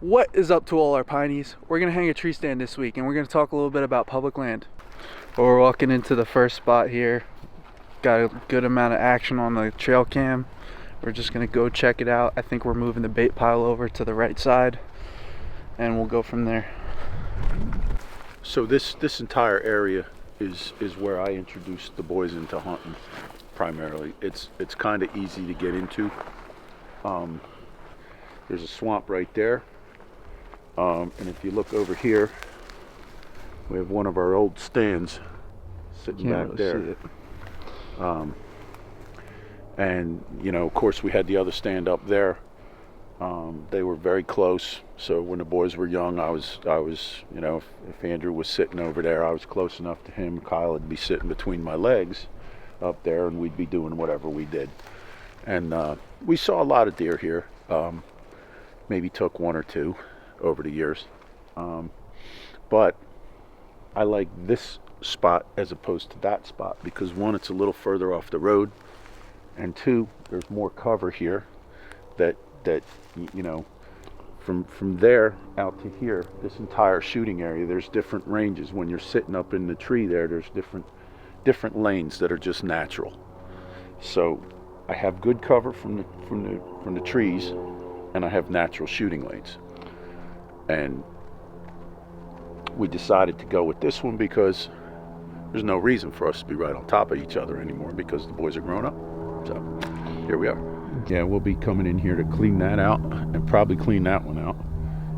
What is up to all our pineys? We're gonna hang a tree stand this week and we're gonna talk a little bit about public land. Well, we're walking into the first spot here. Got a good amount of action on the trail cam. We're just gonna go check it out. I think we're moving the bait pile over to the right side and we'll go from there. So this entire area is where I introduced the boys into hunting primarily. It's kind of easy to get into. There's a swamp right there. And if you look over here, we have one of our old stands sitting back there. And you know, of course, we had the other stand up there. They were very close. So when the boys were young, I was, you know, if Andrew was sitting over there, I was close enough to him. Kyle would be sitting between my legs up there, and we'd be doing whatever we did. And we saw a lot of deer here. Maybe took one or two over the years. But I like this spot as opposed to that spot because one, it's a little further off the road, and two, there's more cover here that you know, from there out to here, this entire shooting area, there's different ranges. When you're sitting up in the tree there's different lanes that are just natural. So I have good cover from the trees, and I have natural shooting lanes. And we decided to go with this one because there's no reason for us to be right on top of each other anymore because the boys are grown up. So here we are. Yeah, we'll be coming in here to clean that out and probably clean that one out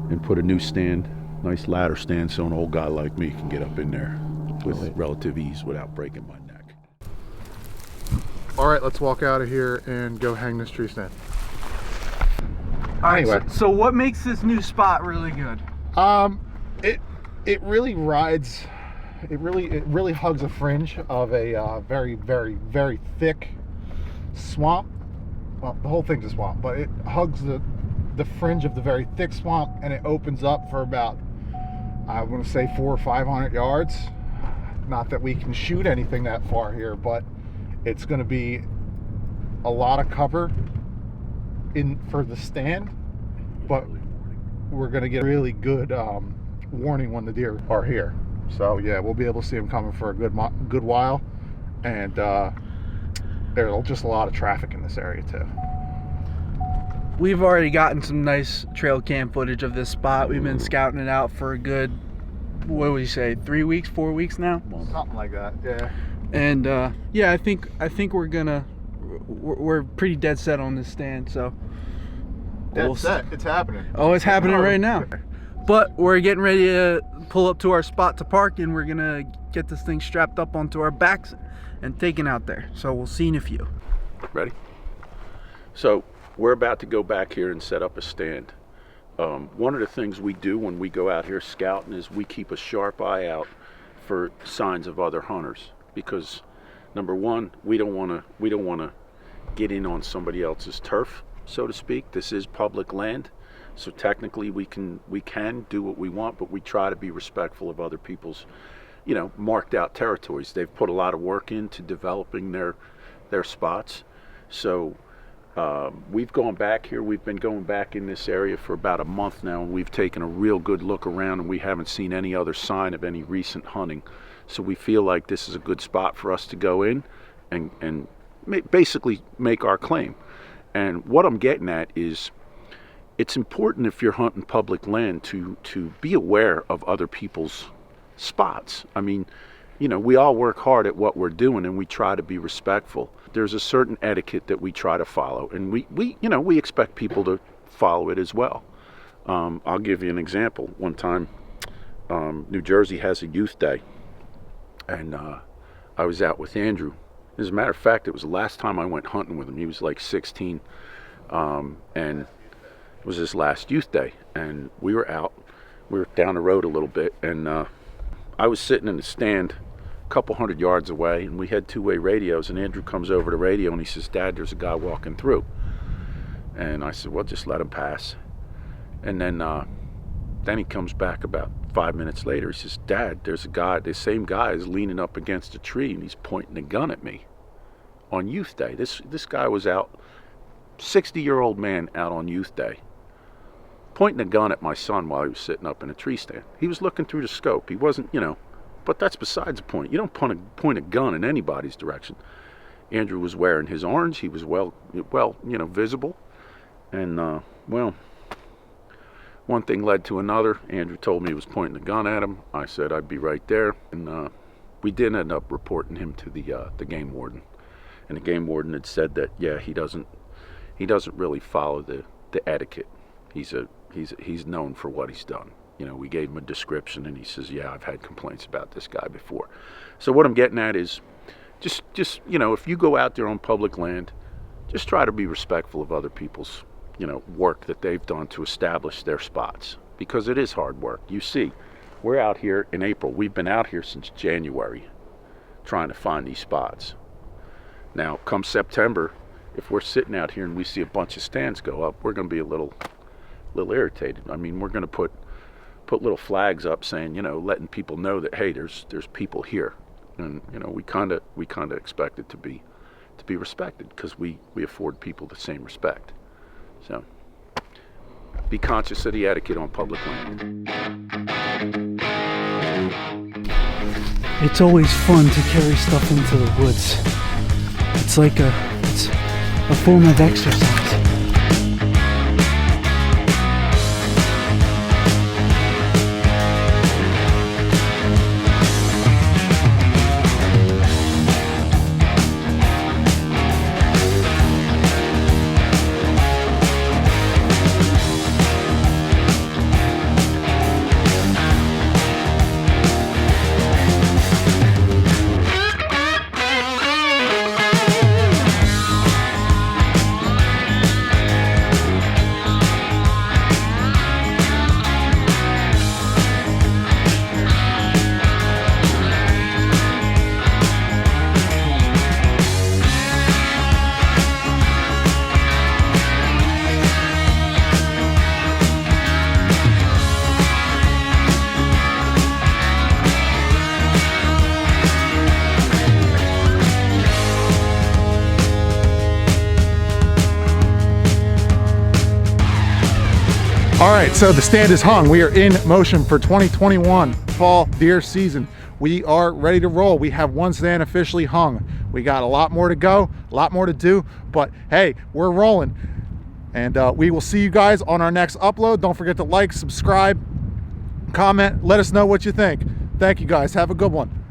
and put a new stand, nice ladder stand, so an old guy like me can get up in there with relative ease without breaking my neck. All right, let's walk out of here and go hang this tree stand. Anyway, so what makes this new spot really good? It really rides. It really hugs a fringe of a very, very, very thick swamp. Well, the whole thing's a swamp, but it hugs the fringe of the very thick swamp, and it opens up for about, I want to say 400 or 500 yards. Not that we can shoot anything that far here, but it's going to be a lot of cover for the stand, but we're going to get really good warning when the deer are here. So yeah, we'll be able to see them coming for a good while, and there's just a lot of traffic in this area too. We've already gotten some nice trail cam footage of this spot. We've been scouting it out for a good, what would you say, 3 weeks, 4 weeks now? Something like that, yeah. And yeah, I think we're pretty dead set on this stand. So Dead set. It's happening. Oh, it's happening right now. But we're getting ready to pull up to our spot to park, and we're gonna get this thing strapped up onto our backs and taken out there. So we'll see in a few. Ready? So we're about to go back here and set up a stand. One of the things we do when we go out here scouting is we keep a sharp eye out for signs of other hunters, because number one, we don't want to get in on somebody else's turf, so to speak. This is public land, so technically we can do what we want, but we try to be respectful of other people's, you know, marked out territories. They've put a lot of work into developing their spots. So we've gone back here. We've been going back in this area for about a month now, and we've taken a real good look around, and we haven't seen any other sign of any recent hunting. So we feel like this is a good spot for us to go in and basically make our claim. And what I'm getting at is, it's important if you're hunting public land to be aware of other people's spots. I mean, you know, we all work hard at what we're doing, and we try to be respectful. There's a certain etiquette that we try to follow, and we expect people to follow it as well. I'll give you an example. One time, New Jersey has a youth day, and I was out with Andrew. As a matter of fact, it was the last time I went hunting with him. He was like 16, and it was his last youth day, and we were out. We were down the road a little bit, and I was sitting in the stand a couple 100 yards away, and we had two-way radios, and Andrew comes over the radio and he says, "Dad, there's a guy walking through." And I said, "Well, just let him pass." And then he comes back about 5 minutes later. He says, "Dad, there's a guy, the same guy is leaning up against a tree, and he's pointing a gun at me on youth day." This guy was out, 60-year-old man out on youth day. pointing a gun at my son while he was sitting up in a tree stand. He was looking through the scope. He wasn't, but that's besides the point. You don't point a gun in anybody's direction. Andrew was wearing his orange. He was well, visible. And, one thing led to another. Andrew told me he was pointing the gun at him. I said I'd be right there. And we did end up reporting him to the game warden. And the game warden had said that, yeah, he doesn't really follow the etiquette. He's known for what he's done. We gave him a description, and he says, yeah, I've had complaints about this guy before. So what I'm getting at is just if you go out there on public land, just try to be respectful of other people's, work that they've done to establish their spots, because it is hard work. You see, we're out here in April. We've been out here since January trying to find these spots. Now, come September, if we're sitting out here and we see a bunch of stands go up, we're going to be a little irritated. I mean, we're going to put little flags up saying, letting people know that, hey, there's people here, and we kind of expect it to be respected, because we afford people the same respect. So be conscious of the etiquette on public land. It's always fun to carry stuff into the woods. It's like a form of exercise. All right, so the stand is hung. We are in motion for 2021 fall deer season. We are ready to roll. We have one stand officially hung. We got a lot more to go, a lot more to do, but hey, we're rolling. And we will see you guys on our next upload. Don't forget to like, subscribe, comment, let us know what you think. Thank you guys. Have a good one.